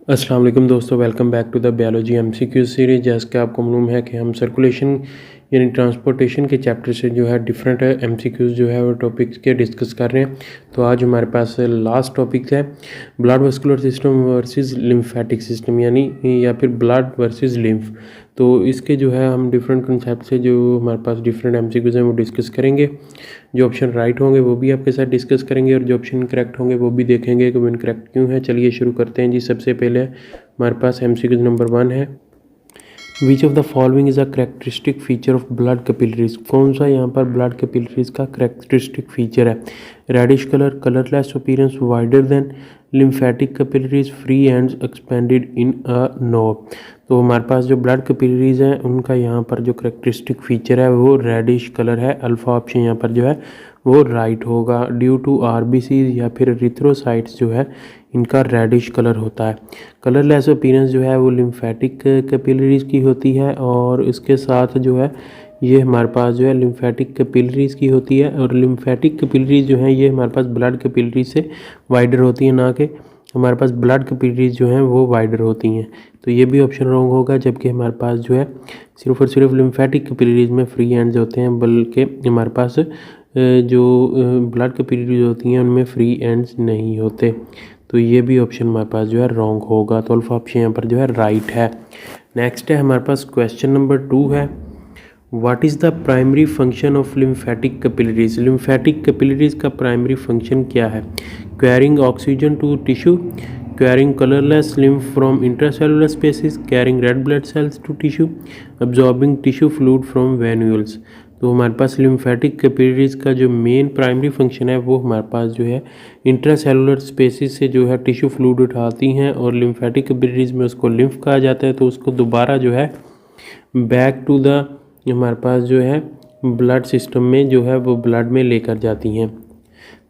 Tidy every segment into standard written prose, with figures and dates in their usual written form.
अस्सलाम वालेकुम दोस्तों, welcome back to the biology MCQ series. जैसे कि आपको मालूम है कि हम सर्कुलेशन यानी ट्रांसपोर्टेशन के चैप्टर से जो है डिफरेंट एमसीक्यूज़ जो है वो टॉपिक्स के डिस्कस कर रहे हैं। तो आज हमारे पास लास्ट टॉपिक है blood vascular system versus lymphatic system यानी या फिर ब्लड वर्सेस लिम्फ। तो इसके जो है हम डिफरेंट कंसेप्ट से जो हमारे पास डिफरेंट एमसीक्यूज़ हैं वो डिस्कस करेंगे। जो ऑप्शन राइट होंगे वो भी आपके साथ डिस्कस करेंगे और जो ऑप्शन करेक्ट होंगे वो भी देखेंगे कि वो इनकरेक्ट क्यों है। चलिए शुरू करते हैं जी। सबसे पहले हमारे पास एमसीक्यू नंबर 1 है, which of the following is a characteristic feature of blood capillaries. कौन सा यहाँ पर ब्लड कैपिलरीज का करेक्टरिस्टिक फीचर है? Reddish colour, colourless appearance, wider than lymphatic capillaries, free ends expanded in a knob. तो हमारे पास जो ब्लड कैपिलरीज हैं उनका यहाँ पर जो करेक्टरिस्टिक फीचर है वो रेडिश कलर है। अल्फा ऑप्शन यहाँ पर जो है वो राइट होगा। ड्यू टू आरबीसीज या फिर रिथ्रोसाइट्स जो है इनका रेडिश कलर होता है। कलरलेस अपीयरेंस जो है वो लिम्फेटिक कैपिलरीज की होती है और इसके साथ जो है ये हमारे पास जो है लिम्फेटिक कैपिलरीज की होती है। और लिम्फेटिक कैपिलरीज जो है ये हमारे पास ब्लड कैपिलरीज से वाइडर होती है, ना कि हमारे पास ब्लड कैपिलरीज जो हैं वो वाइडर होती हैं। तो ये भी ऑप्शन रॉन्ग होगा, जबकि हमारे पास जो है सिर्फ और सिर्फ लिम्फेटिक कैपिलरीज में फ्री एंड्स होते हैं, बल्कि हमारे पास जो ब्लड कैपिलरीज होती हैं उनमें फ्री एंड्स नहीं होते। तो ये भी ऑप्शन हमारे पास जो है रॉन्ग होगा। तो अल्फा ऑप्शन यहाँ पर जो है राइट है। नेक्स्ट है हमारे पास क्वेश्चन नंबर 2 है, what is the primary function of lymphatic capillaries. Lymphatic capillaries का प्राइमरी फंक्शन क्या है? Carrying oxygen to tissue, carrying colourless lymph from intracellular spaces, carrying red blood cells to tissue, absorbing tissue fluid from venules. तो हमारे पास lymphatic capillaries का जो main primary function है वो हमारे पास जो है इंट्रासेलुलर स्पेसिस से जो है टिश्यू फ्लूइड उठाती हैं और लिम्फेटिक कैपिलरीज में उसको लिम्फ कहा जाता है। तो उसको दोबारा जो है बैक टू द हमारे पास जो है ब्लड सिस्टम में जो है वो ब्लड में लेकर जाती हैं।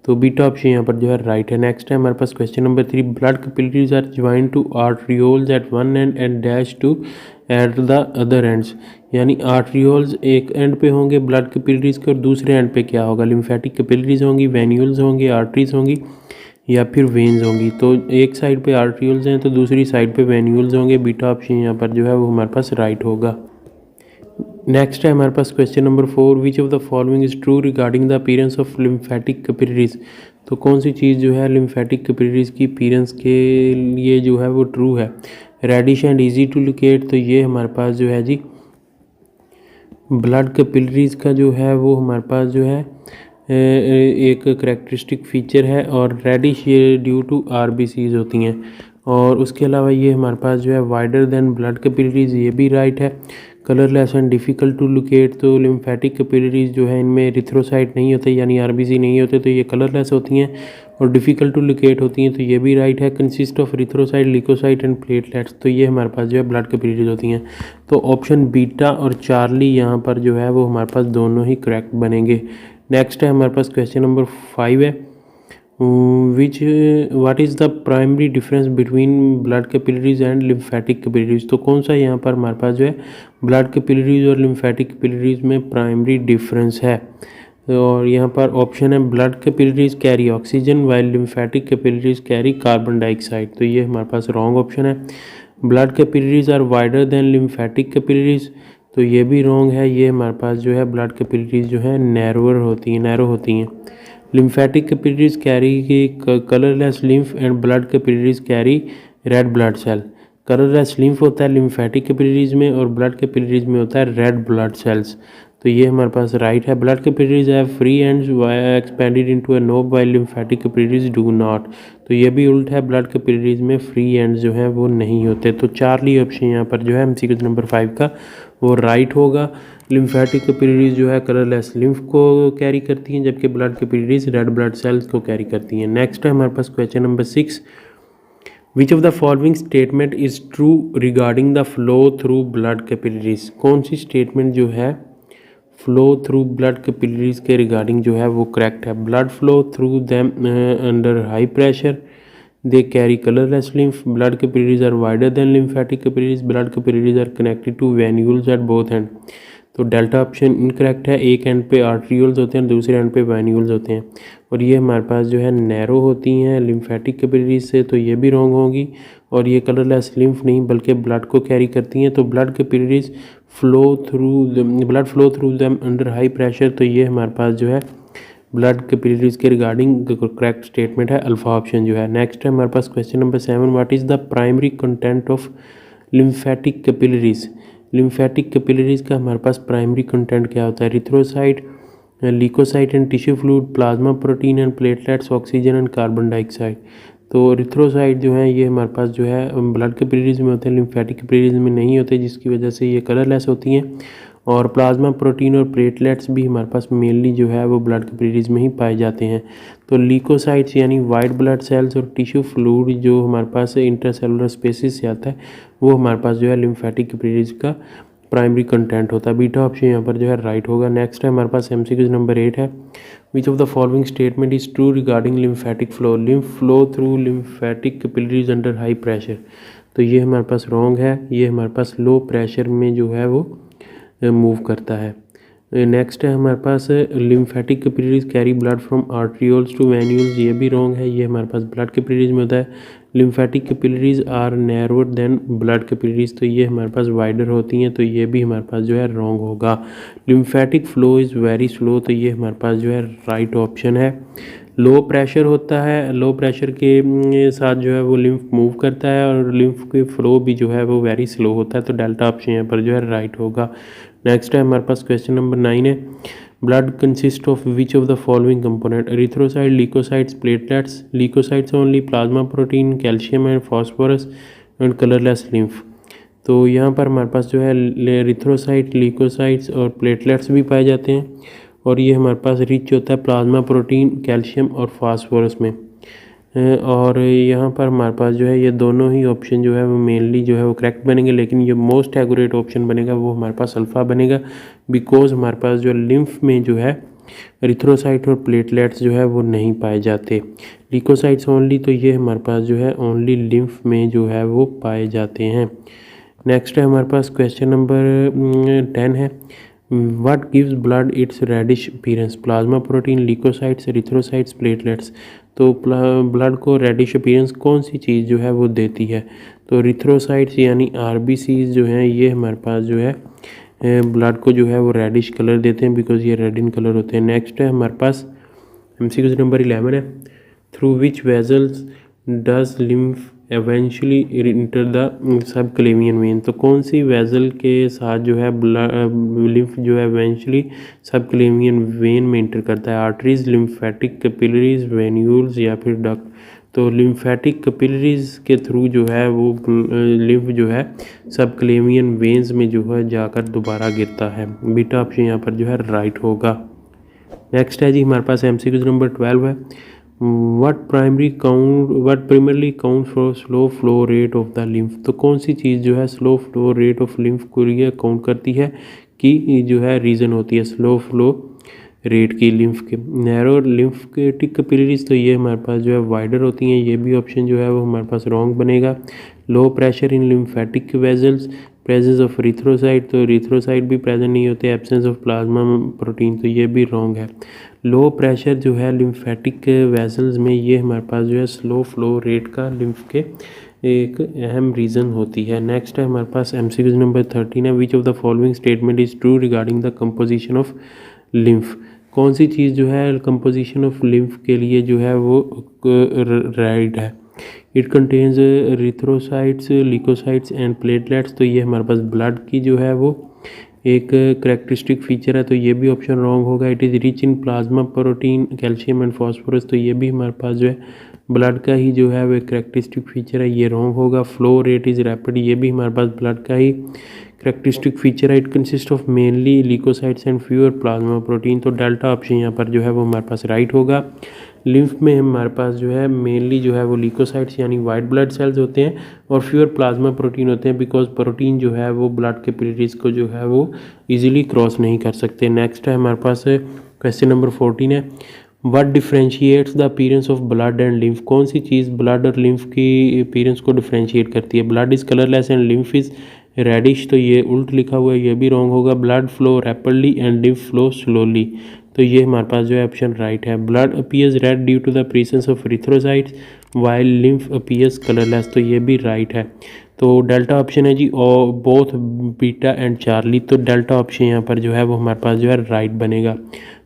तो बीटा ऑप्शन यहाँ पर जो है राइट है। नेक्स्ट है हमारे पास question number 3, blood capillaries are joint to arterioles at one end and dash to at the other ends. यानी आर्टरियोल्स एक एंड पे होंगे ब्लड कैपिलरीज के और दूसरे एंड पे क्या होगा? लिम्फेटिक कैपिलरीज होंगी, वेन्यूल्स होंगी, आर्टरीज होंगी या फिर वेन्स होंगी। तो एक साइड पे आर्टरियोल्स हैं तो दूसरी साइड पे वेन्यूल्स होंगे। बीटा ऑप्शन यहाँ पर जो है वो हमारे पास राइट होगा। नेक्स्ट है हमारे पास question number 4, which of the following is true regarding the appearance of lymphatic capillaries. तो कौन सी चीज़ जो है लिम्फेटिक कैपिलरीज की अपीयरेंस के लिए जो है वो ट्रू है? Reddish and easy to locate, तो ये हमारे पास जो है जी ब्लड कैपिलरीज का जो है वो हमारे पास जो है एक करेक्टरिस्टिक फीचर है। और रेडिश ये ड्यू टू आरबीसीज होती हैं। और उसके अलावा ये हमारे पास जो है वाइडर देन ब्लड कैपिलरीज, ये भी राइट है। Colourless and difficult to locate, तो लिम्फेटिक कैपिलरीज जो है इनमें रिथ्रोसाइट नहीं होते यानी आरबीसी नहीं होते, तो ये कलरलेस होती हैं और डिफ़िकल्ट टू लोकेट होती हैं, तो ये भी राइट है। Consist of erythrocyte, leucocyte and platelets, तो ये हमारे पास जो है ब्लड कैपिलरीज होती हैं। तो ऑप्शन बीटा और चार्ली यहाँ पर जो है वो हमारे पास दोनों ही करेक्ट बनेंगे। नेक्स्ट है हमारे पास क्वेश्चन नंबर 5 है, which what is the primary difference between blood capillaries and lymphatic capillaries. तो कौन सा यहाँ पर हमारे पास जो है ब्लड कैपिलरीज और लिम्फेटिक कैपिलरीज में प्राइमरी डिफरेंस है? और यहाँ पर ऑप्शन है blood capillaries carry oxygen while lymphatic capillaries carry carbon dioxide, तो ये हमारे पास रॉन्ग ऑप्शन है। Blood capillaries are wider than lymphatic capillaries, तो ये भी रॉन्ग है। ये हमारे पास जो है ब्लड कैपिलरीज जो है नैरो होती हैं। लिम्फेटिक कैपिलरीज कैरी की colourless lymph and blood capillaries carry red blood cell. Colourless lymph होता है लिम्फेटिक कैपिलरीज में और ब्लड कैपिलरीज में होता है रेड ब्लड सेल्स, तो ये हमारे पास राइट है। Blood capillaries have free ends expanded into a knob while lymphatic capillaries do not, तो ये भी उल्टा है। ब्लड कैपिलरीज में फ्री एंड्स जो हैं वो नहीं होते। तो चार्ली ऑप्शन यहाँ पर जो है एमसीक्यू नंबर 5 का वो राइट होगा। लिम्फेटिक कैपिलरीज जो है कलरलेस लिम्फ को कैरी करती हैं, जबकि blood capillaries red blood cells को कैरी करती हैं। नेक्स्ट है हमारे पास question number 6, which of the following statement is true regarding the flow through blood capillaries. कौन सी स्टेटमेंट जो है फ्लो थ्रू ब्लड कैपिलरीज के रिगार्डिंग जो है वो करेक्ट है? Blood flow through them under high pressure, they carry colourless lymph, blood capillaries are wider than lymphatic capillaries, blood capillaries are connected to venules at both end। तो delta option incorrect है। एक end पे arterioles होते हैं, दूसरे and पे venules होते हैं, और ये हमारे पास जो है नैरो होती हैं लिम्फेटिक कैपिलरीज से, तो ये भी रॉन्ग होगी। और ये कलरलेस लिम्फ नहीं बल्कि ब्लड को कैरी करती हैं, तो blood capillaries flow through them under high pressure, तो ये हमारे पास जो है ब्लड कैपिलरीज के रिगार्डिंग करेक्ट स्टेटमेंट है, अल्फा ऑप्शन जो है। नेक्स्ट है हमारे पास question number 7, what is the primary content of lymphatic capillaries. Lymphatic capillaries का हमारे पास प्राइमरी कंटेंट क्या होता है? Erythrocyte, leucocyte and tissue fluid, plasma protein and platelets, oxygen and carbon dioxide. तो इरिथ्रोसाइट जो है ये हमारे पास जो है ब्लड कैपिलरीज में होते हैं, लिम्फेटिक कैपिलरीज में नहीं होते, जिसकी वजह से ये कलरलेस होती हैं। और प्लाज्मा प्रोटीन और प्लेटलेट्स भी हमारे पास मेनली जो है वो ब्लड कैपिलरीज में ही पाए जाते हैं। तो ल्यूकोसाइट्स यानी वाइट ब्लड सेल्स और टिश्यू फ्लूइड जो हमारे पास इंटरसेलुलर स्पेसिस से आता है, वो हमारे पास जो है लिम्फेटिक कैपिलरीज का प्राइमरी कंटेंट होता है। बीटा ऑप्शन यहाँ पर जो है राइट होगा। नेक्स्ट है हमारे पास MCQ नंबर 8 है, which of the following statement is true regarding lymphatic flow. Lymph flow through lymphatic capillaries under high pressure, तो ये हमारे पास रॉन्ग है, ये हमारे पास लो प्रेशर में जो है वो मूव करता है। नेक्स्ट है हमारे पास lymphatic capillaries carry blood from arterioles to venules, ये भी रॉन्ग है, ये हमारे पास ब्लड कैपिलरीज में होता है। Lymphatic capillaries are narrower than blood capillaries, तो ये हमारे पास वाइडर होती हैं, तो ये भी हमारे पास जो है रॉन्ग होगा। Lymphatic flow is very slow, तो ये हमारे पास जो है राइट ऑप्शन है। लो प्रेशर होता है, लो प्रेशर के साथ जो है वो लिम्फ मूव करता है, और लिम्फ के फ्लो भी जो है वो वेरी स्लो होता है, तो डेल्टा ऑप्शन यहाँ पर जो है राइट होगा। नेक्स्ट है हमारे पास क्वेश्चन नंबर 9 है, blood consist of which of the following component. Erythrocyte, leucocytes, platelets. Leucocytes only, plasma protein, calcium and phosphorus and colourless lymph. तो यहाँ पर हमारे पास जो है एरिथ्रोसाइट, ल्यूकोसाइट्स और प्लेटलेट्स भी पाए जाते हैं, और ये हमारे पास रिच होता है प्लाज्मा प्रोटीन, कैल्शियम और फास्फोरस में। और यहाँ पर हमारे पास जो है ये दोनों ही ऑप्शन जो है वो मेनली जो है वो करेक्ट बनेंगे, लेकिन ये मोस्ट एक्यूरेट ऑप्शन बनेगा वो हमारे पास अल्फ़ा बनेगा, बिकॉज हमारे पास जो लिम्फ में जो है एरिथ्रोसाइट और प्लेटलेट्स जो है वो नहीं पाए जाते। ल्यूकोसाइट्स ओनली, तो ये हमारे पास जो है ओनली लिम्फ में जो है वो पाए जाते हैं। नेक्स्ट है हमारे पास क्वेश्चन नंबर 10 है, what gives blood its reddish appearance. Plasma protein, leucocytes, erythrocytes, platelets. तो ब्लड को रेडिश अपीयरेंस कौन सी चीज़ जो है वो देती है? तो एरिथ्रोसाइट्स यानी RBCs जो हैं ये हमारे पास जो है ब्लड को जो है वो रेडिश कलर देते हैं, बिकॉज ये रेड इन कलर होते हैं। नेक्स्ट है हमारे पास MCQ नंबर 11 है, through which vessels does lymph eventually enter the subclavian vein. तो कौन सी वेजल के साथ जो है लिम्फ जो है एवेंचुअली सबक्लेवियन वेन में इंटर करता है? आर्टरीज, लिम्फेटिक कैपिलरीज, वेन्यूल्स या फिर डक्ट। तो लिम्फेटिक कैपिलरीज के थ्रू जो है वो लिम्फ जो है सबक्लेवियन वेन्स में जो है जाकर दोबारा गिरता है। बीटा ऑप्शन यहाँ पर जो है राइट होगा। नेक्स्ट है जी हमारे पास MCQ नंबर 12 है, what primarily count for slow flow rate of the lymph. तो कौन सी चीज़ जो है slow flow rate of lymph को ये काउंट करती है कि जो है रीज़न होती है स्लो फ्लो रेट की लिम्फ के? नैरो लिम्फेटिक कैपिलरीज, तो ये हमारे पास जो है वाइडर होती हैं, ये भी ऑप्शन जो है वो हमारे पास रॉन्ग बनेगा। Low pressure in lymphatic vessels, presence of erythrocyte, तो एरिथ्रोसाइट भी प्रेजेंट नहीं होते, एब्सेंस ऑफ प्लाज्मा प्रोटीन, तो ये भी रॉन्ग है। लो प्रेशर जो है लिम्फेटिक वेजल्स में ये हमारे पास जो है स्लो फ्लो रेट का लिम्फ के एक अहम रीज़न होती है। नेक्स्ट है हमारे पास MCQ नंबर 13 है, which of the following statement is true regarding the composition of lymph. कौन सी चीज़ जो है कंपोजिशन ऑफ लिम्फ के लिए जो है वो राइट है? It contains erythrocytes, leucocytes and platelets, तो ये हमारे पास ब्लड की जो है वो एक करेक्टरिस्टिक फीचर है, तो ये भी ऑप्शन रॉन्ग होगा। It is rich in plasma protein, calcium and phosphorus, तो ये भी हमारे पास जो है ब्लड का ही जो है वो करेक्टरिस्टिक फीचर है, ये रॉन्ग होगा। फ्लो रेट इज़ रैपिड, ये भी हमारे पास ब्लड का ही करेक्टरिस्टिक फीचर है। It consist of mainly leucocytes and fewer plasma protein, तो डेल्टा ऑप्शन यहाँ पर जो है वो हमारे पास राइट होगा। लिम्फ में हमारे पास जो है मेनली जो है वो ल्यूकोसाइट्स यानी वाइट ब्लड सेल्स होते हैं, और फ्यूअर प्लाज्मा प्रोटीन होते हैं, बिकॉज प्रोटीन जो है वो ब्लड कैपिलरीज को जो है वो इजीली क्रॉस नहीं कर सकते। नेक्स्ट है हमारे पास क्वेश्चन नंबर 14 है, what differentiates the appearance of blood and lymph. कौन सी चीज़ ब्लड और लिम्फ की अपीयरेंस को डिफ्रेंशिएट करती है? Blood is colourless and lymph is reddish, तो ये उल्ट लिखा हुआ है, ये भी रॉन्ग होगा। Blood flow rapidly and lymph flow slowly, तो ये हमारे पास जो है ऑप्शन राइट है। Blood appears red due to the presence of erythrocytes while lymph appears colourless, तो ये भी राइट है। तो डेल्टा ऑप्शन है जी, और बोथ बीटा एंड चार्ली, तो डेल्टा ऑप्शन यहाँ पर जो है वो हमारे पास जो है राइट बनेगा।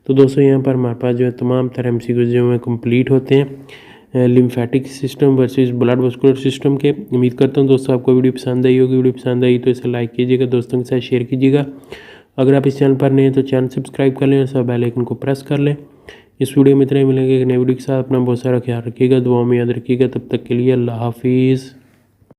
तो दोस्तों यहाँ पर हमारे पास जो है तमाम तरह एमसीक्यूज जो है कंप्लीट होते हैं lymphatic system versus blood vascular system के। उम्मीद करता हूँ दोस्तों आपको वीडियो पसंद आई होगी। वीडियो पसंद आई तो इसे लाइक कीजिएगा, दोस्तों के साथ शेयर कीजिएगा। अगर आप इस चैनल पर नए हैं तो चैनल सब्सक्राइब कर लें और सब बेल आइकन को प्रेस कर लें। इस वीडियो में इतना ही मिलेंगे एक नई वीडियो के साथ। अपना बहुत सारा ख्याल रखिएगा, दुआ में याद रखिएगा। तब तक के लिए अल्लाह हाफिज़।